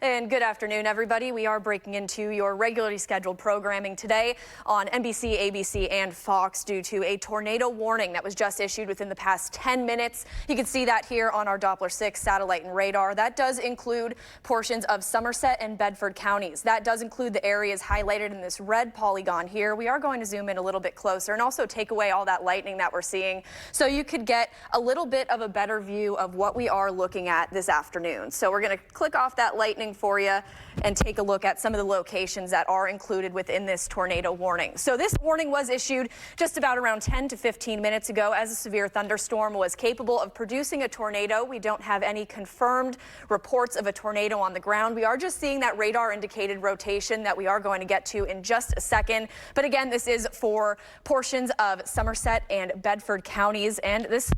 And good afternoon, everybody. We are breaking into your regularly scheduled programming today on NBC, ABC, and Fox due to a tornado warning that was just issued within the past 10 minutes. You can see that here on our Doppler 6 satellite and radar. That does include portions of Somerset and Bedford counties. That does include the areas highlighted in this red polygon here. We are going to zoom in a little bit closer and also take away all that lightning that we're seeing so you could get a little bit of a better view of what we are looking at this afternoon. So we're going to click off that lightning for you and take a look at some of the locations that are included within this tornado warning. So this warning was issued just about around 10 to 15 minutes ago as a severe thunderstorm was capable of producing a tornado. We don't have any confirmed reports of a tornado on the ground. We are just seeing that radar indicated rotation that we are going to get to in just a second. But again, this is for portions of Somerset and Bedford counties, and this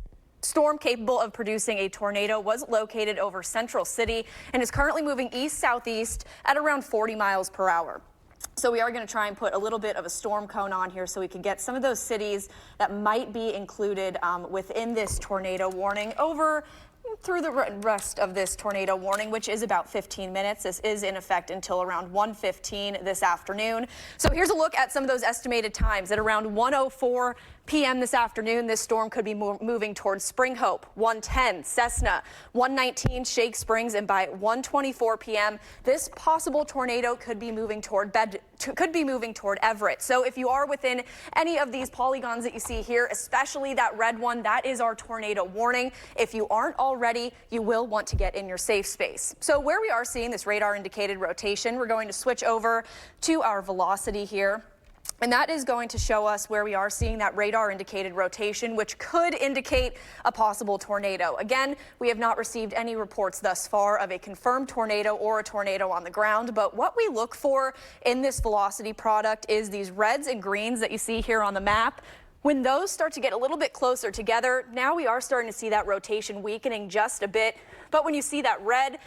storm capable of producing a tornado was located over Central City and is currently moving east-southeast at around 40 miles per hour. So we are going to try and put a little bit of a storm cone on here so we can get some of those cities that might be included within this tornado warning over through the rest of this tornado warning, which is about 15 minutes. This is in effect until around 1:15 this afternoon. So here's a look at some of those estimated times. At around 1:04 p.m. this afternoon, this storm could be moving towards Spring Hope, 1:10 Cessna, 1:19 Shake Springs, and by 1:24 p.m. this possible tornado could be moving toward Everett. So if you are within any of these polygons that you see here, especially that red one, that is our tornado warning. If you aren't already, you will want to get in your safe space. So where we are seeing this radar indicated rotation, we're going to switch over to our velocity here. And that is going to show us where we are seeing that radar indicated rotation, which could indicate a possible tornado. Again, we have not received any reports thus far of a confirmed tornado or a tornado on the ground. But what we look for in this velocity product is these reds and greens that you see here on the map. When those start to get a little bit closer together, now we are starting to see that rotation weakening just a bit. But when you see that red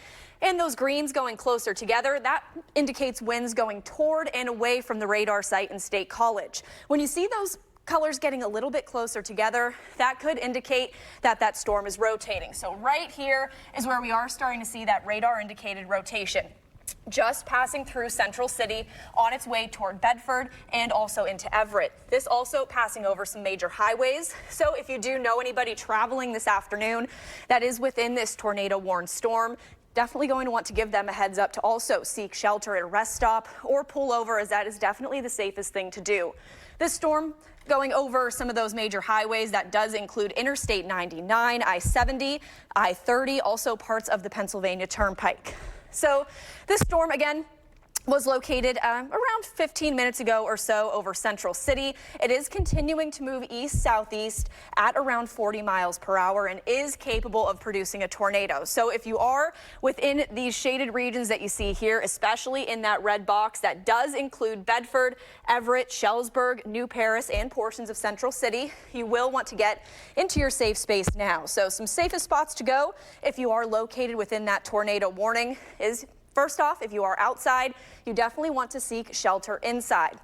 and those greens going closer together, that indicates winds going toward and away from the radar site in State College. When you see those colors getting a little bit closer together, that could indicate that that storm is rotating. So right here is where we are starting to see that radar indicated rotation, just passing through Central City on its way toward Bedford and also into Everett. This also passing over some major highways. So if you do know anybody traveling this afternoon that is within this tornado warned storm, definitely going to want to give them a heads up to also seek shelter at a rest stop or pull over, as that is definitely the safest thing to do. This storm going over some of those major highways, that does include Interstate 99, I-70, I-30, also parts of the Pennsylvania Turnpike. So this storm, again, was located around 15 minutes ago or so over Central City. It is continuing to move east-southeast at around 40 miles per hour and is capable of producing a tornado. So if you are within these shaded regions that you see here, especially in that red box, that does include Bedford, Everett, Shelburne, New Paris, and portions of Central City, you will want to get into your safe space now. So some safest spots to go if you are located within that tornado warning is, first off, if you are outside, you definitely want to seek shelter inside.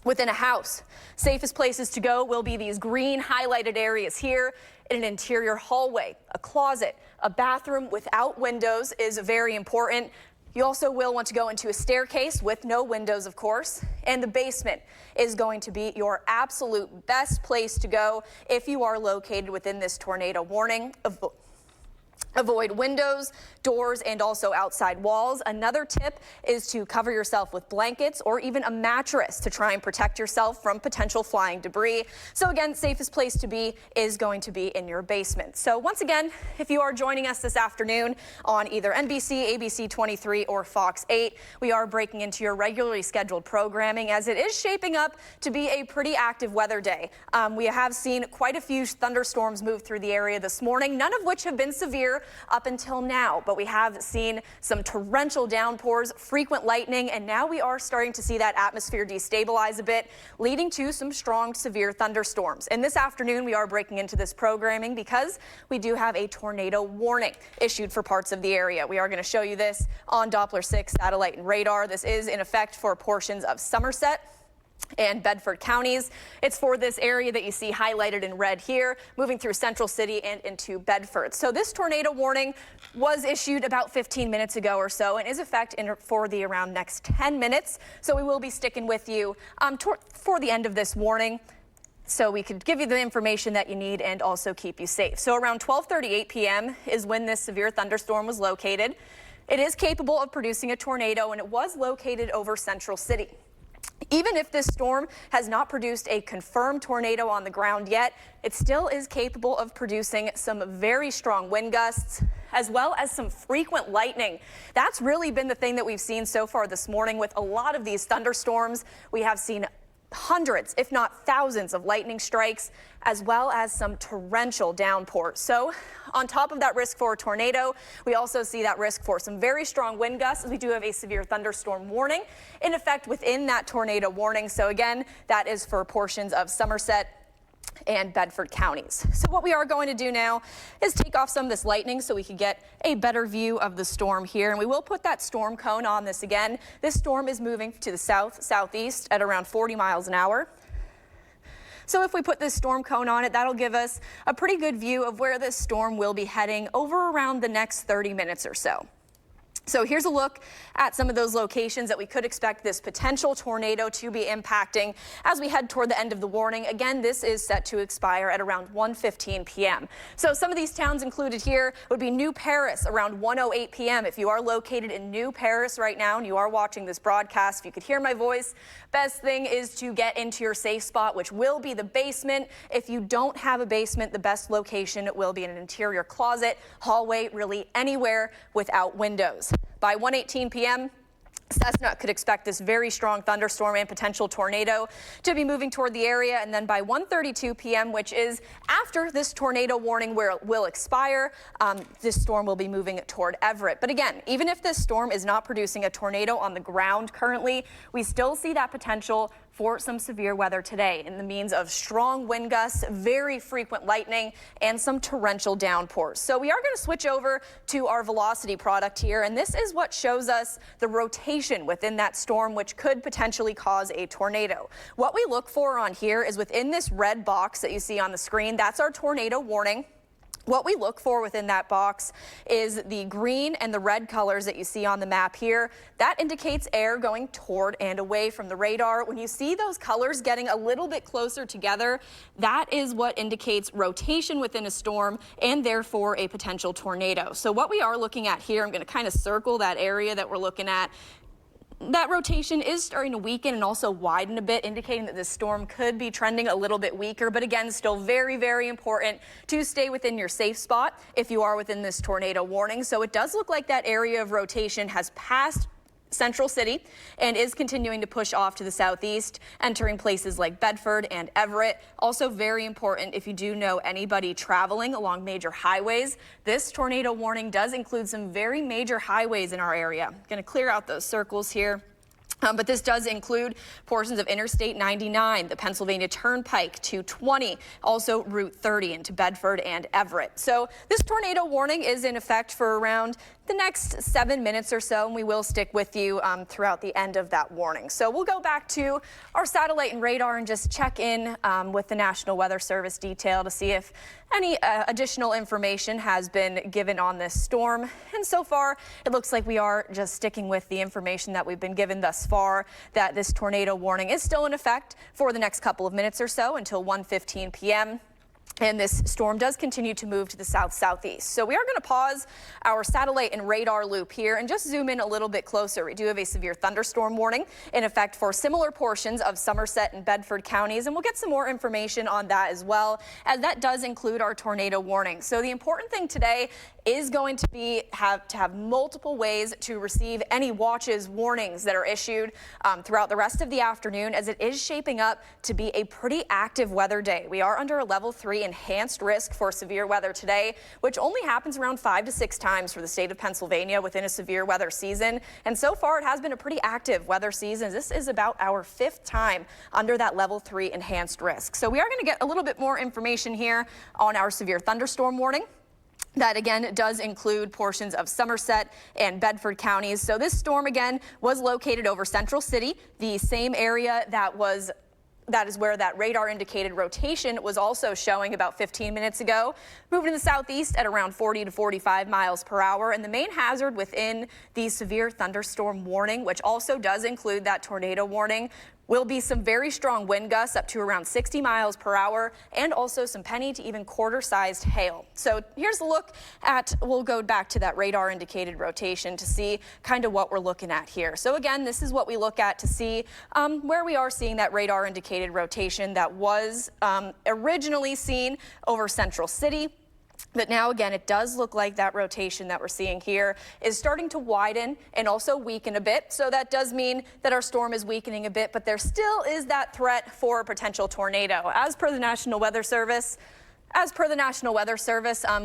Within a house, safest places to go will be these green highlighted areas here. In an interior hallway, a closet, a bathroom without windows is very important. You also will want to go into a staircase with no windows, of course, and the basement is going to be your absolute best place to go if you are located within this tornado warning. Avoid windows, doors, and also outside walls. Another tip is to cover yourself with blankets or even a mattress to try and protect yourself from potential flying debris. So again, safest place to be is going to be in your basement. So once again, if you are joining us this afternoon on either NBC, ABC 23, or Fox 8, we are breaking into your regularly scheduled programming as it is shaping up to be a pretty active weather day. We have seen quite a few thunderstorms move through the area this morning, none of which have been severe up until now, but we have seen some torrential downpours, frequent lightning, and now we are starting to see that atmosphere destabilize a bit, leading to some strong, severe thunderstorms. And this afternoon, we are breaking into this programming because we do have a tornado warning issued for parts of the area. We are going to show you this on Doppler 6 satellite and radar. This is in effect for portions of Somerset, and Bedford counties. It's for this area that you see highlighted in red here, moving through Central City and into Bedford. So this tornado warning was issued about 15 minutes ago or so and is effective for the around next 10 minutes. So we will be sticking with you for the end of this warning, so we could give you the information that you need and also keep you safe. So around 12:38 p.m. is when this severe thunderstorm was located. It is capable of producing a tornado, and it was located over Central City. Even if this storm has not produced a confirmed tornado on the ground yet, it still is capable of producing some very strong wind gusts, as well as some frequent lightning. That's really been the thing that we've seen so far this morning with a lot of these thunderstorms. We have seen hundreds, if not thousands, of lightning strikes, as well as some torrential downpours. So on top of that risk for a tornado, we also see that risk for some very strong wind gusts, as we do have a severe thunderstorm warning in effect within that tornado warning. So again, that is for portions of Somerset and Bedford counties. So what we are going to do now is take off some of this lightning so we can get a better view of the storm here. And we will put that storm cone on this again. This storm is moving to the southeast at around 40 miles an hour. So if we put this storm cone on it, that'll give us a pretty good view of where this storm will be heading over around the next 30 minutes or so. So here's a look at some of those locations that we could expect this potential tornado to be impacting as we head toward the end of the warning. Again, this is set to expire at around 1:15 p.m. So some of these towns included here would be New Paris around 1:08 p.m. If you are located in New Paris right now and you are watching this broadcast, if you could hear my voice, best thing is to get into your safe spot, which will be the basement. If you don't have a basement, the best location will be in an interior closet, hallway, really anywhere without windows. By 1:18 p.m., Cessna could expect this very strong thunderstorm and potential tornado to be moving toward the area. And then by 1:32 p.m., which is after this tornado warning where it will expire, this storm will be moving toward Everett. But again, even if this storm is not producing a tornado on the ground currently, we still see that potential for some severe weather today in the means of strong wind gusts, very frequent lightning, and some torrential downpours. So we are going to switch over to our velocity product here, and this is what shows us the rotation within that storm, which could potentially cause a tornado. What we look for on here is within this red box that you see on the screen, that's our tornado warning. What we look for within that box is the green and the red colors that you see on the map here. That indicates air going toward and away from the radar. When you see those colors getting a little bit closer together, that is what indicates rotation within a storm and therefore a potential tornado. So what we are looking at here, I'm going to kind of circle that area that we're looking at. That rotation is starting to weaken and also widen a bit, indicating that this storm could be trending a little bit weaker. But again, still very, very important to stay within your safe spot if you are within this tornado warning. So it does look like that area of rotation has passed Central City and is continuing to push off to the southeast, entering places like Bedford and Everett. Also very important if you do know anybody traveling along major highways. This tornado warning does include some very major highways in our area. I'm going to clear out those circles here. But this does include portions of Interstate 99, the Pennsylvania Turnpike 220, also Route 30 into Bedford and Everett. So this tornado warning is in effect for around the next 7 minutes or so, and we will stick with you throughout the end of that warning. So we'll go back to our satellite and radar and just check in with the National Weather Service detail to see if any additional information has been given on this storm. And so far, it looks like we are just sticking with the information that we've been given thus far, that this tornado warning is still in effect for the next couple of minutes or so until 1:15 p.m. And this storm does continue to move to the south-southeast. So we are going to pause our satellite and radar loop here and just zoom in a little bit closer. We do have a severe thunderstorm warning in effect for similar portions of Somerset and Bedford counties, and we'll get some more information on that as well, as that does include our tornado warning. So the important thing today is going to be have multiple ways to receive any watches, warnings that are issued throughout the rest of the afternoon, as it is shaping up to be a pretty active weather day. We are under a level 3 enhanced risk for severe weather today, which only happens around 5 to 6 times for the state of Pennsylvania within a severe weather season. And so far, it has been a pretty active weather season. This is about our 5th time under that level 3 enhanced risk. So we are going to get a little bit more information here on our severe thunderstorm warning. That again does include portions of Somerset and Bedford counties. So this storm again was located over Central City, the same area that is where that radar indicated rotation was also showing about 15 minutes ago. Moving to the southeast at around 40 to 45 miles per hour. And the main hazard within the severe thunderstorm warning, which also does include that tornado warning, will be some very strong wind gusts up to around 60 miles per hour and also some penny to even quarter-sized hail. So here's a look at, we'll go back to that radar indicated rotation to see kind of what we're looking at here. So again, this is what we look at to see where we are seeing that radar indicated rotation that was originally seen over Central City. But now again, it does look like that rotation that we're seeing here is starting to widen and also weaken a bit. So that does mean that our storm is weakening a bit, but there still is that threat for a potential tornado. As per the National Weather Service,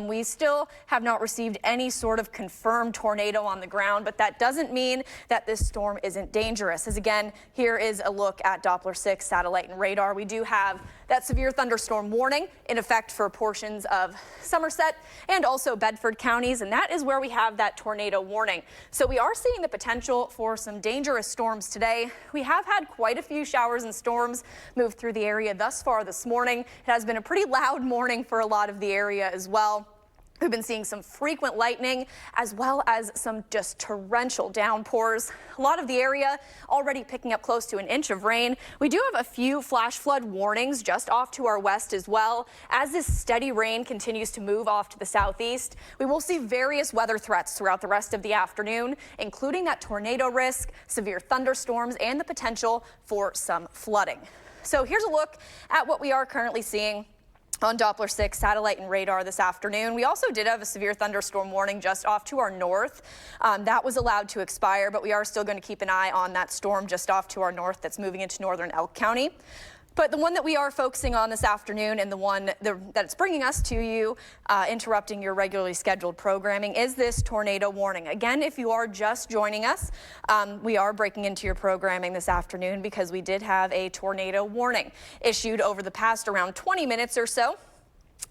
we still have not received any sort of confirmed tornado on the ground, but that doesn't mean that this storm isn't dangerous. As again, here is a look at Doppler 6 satellite and radar. We do have that severe thunderstorm warning in effect for portions of Somerset and also Bedford counties, and that is where we have that tornado warning. So we are seeing the potential for some dangerous storms today. We have had quite a few showers and storms move through the area thus far this morning. It has been a pretty loud morning for a lot of the area as well. We've been seeing some frequent lightning as well as some just torrential downpours. A lot of the area already picking up close to an inch of rain. We do have a few flash flood warnings just off to our west as well. As this steady rain continues to move off to the southeast, we will see various weather threats throughout the rest of the afternoon, including that tornado risk, severe thunderstorms, and the potential for some flooding. So here's a look at what we are currently seeing on Doppler 6 satellite and radar this afternoon. We also did have a severe thunderstorm warning just off to our north. That was allowed to expire, but we are still going to keep an eye on that storm just off to our north that's moving into northern Elk County. But the one that we are focusing on this afternoon and the one that it's bringing us to you, interrupting your regularly scheduled programming, is this tornado warning. Again, if you are just joining us, we are breaking into your programming this afternoon because we did have a tornado warning issued over the past around 20 minutes or so.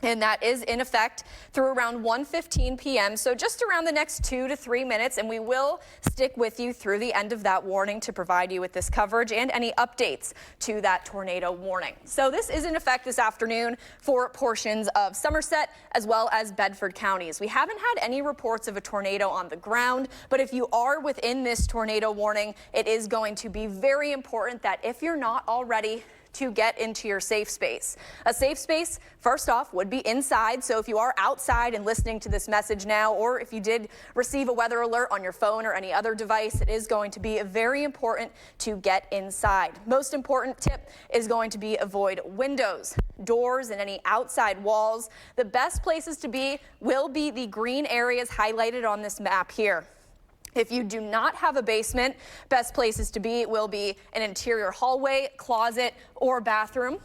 And that is in effect through around 1:15 p.m. So just around the next 2 to 3 minutes, and we will stick with you through the end of that warning to provide you with this coverage and any updates to that tornado warning. So this is in effect this afternoon for portions of Somerset as well as Bedford counties. We haven't had any reports of a tornado on the ground, but if you are within this tornado warning, it is going to be very important that if you're not already, to get into your safe space. A safe space, first off, would be inside. So if you are outside and listening to this message now, or if you did receive a weather alert on your phone or any other device, it is going to be very important to get inside. Most important tip is going to be avoid windows, doors, and any outside walls. The best places to be will be the green areas highlighted on this map here. If you do not have a basement, best places to be will be an interior hallway, closet, or bathroom.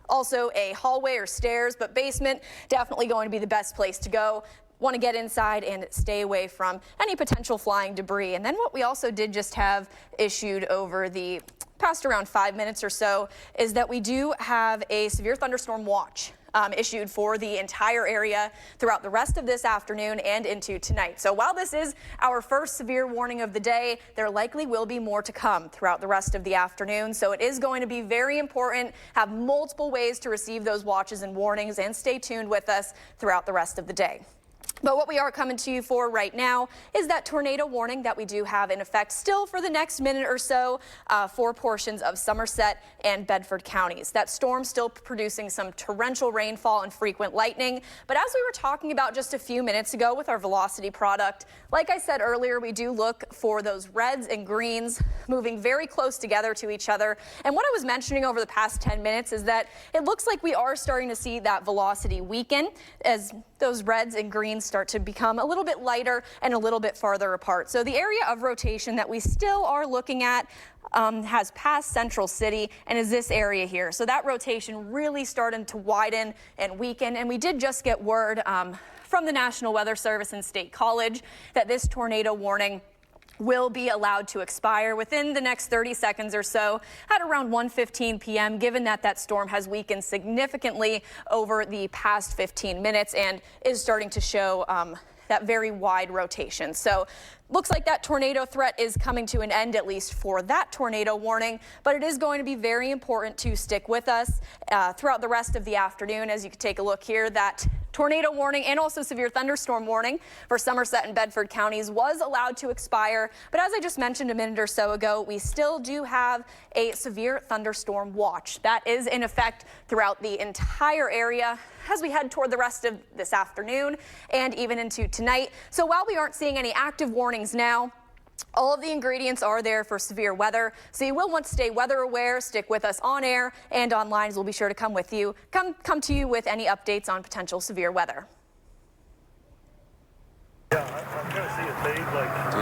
Also a hallway or stairs, but basement definitely going to be the best place to go. Want to get inside and stay away from any potential flying debris. And then what we also did just have issued over the past around 5 minutes or so is that we do have a severe thunderstorm watch issued for the entire area throughout the rest of this afternoon and into tonight. So while this is our first severe warning of the day, there likely will be more to come throughout the rest of the afternoon. So it is going to be very important, have multiple ways to receive those watches and warnings, and stay tuned with us throughout the rest of the day. But what we are coming to you for right now is that tornado warning that we do have in effect still for the next minute or so for portions of Somerset and Bedford counties. That storm still producing some torrential rainfall and frequent lightning. But as we were talking about just a few minutes ago with our velocity product, like I said earlier, we do look for those reds and greens moving very close together to each other. And what I was mentioning over the past 10 minutes is that it looks like we are starting to see that velocity weaken as those reds and greens start to become a little bit lighter and a little bit farther apart. So the area of rotation that we still are looking at has passed Central City and is this area here. So that rotation really starting to widen and weaken. And we did just get word from the National Weather Service and State College that this tornado warning will be allowed to expire within the next 30 seconds or so at around 1:15 p.m. given that that storm has weakened significantly over the past 15 minutes and is starting to show that very wide rotation. So looks like that tornado threat is coming to an end, at least for that tornado warning, but it is going to be very important to stick with us throughout the rest of the afternoon. As you can take a look here, that tornado warning and also severe thunderstorm warning for Somerset and Bedford counties was allowed to expire. But as I just mentioned a minute or so ago, we still do have a severe thunderstorm watch that is in effect throughout the entire area as we head toward the rest of this afternoon and even into tonight. So while we aren't seeing any active warnings now, all of the ingredients are there for severe weather, so you will want to stay weather aware. Stick with us on air and online, as we'll be sure to come to you with any updates on potential severe weather. Yeah, I'm going to see it fade like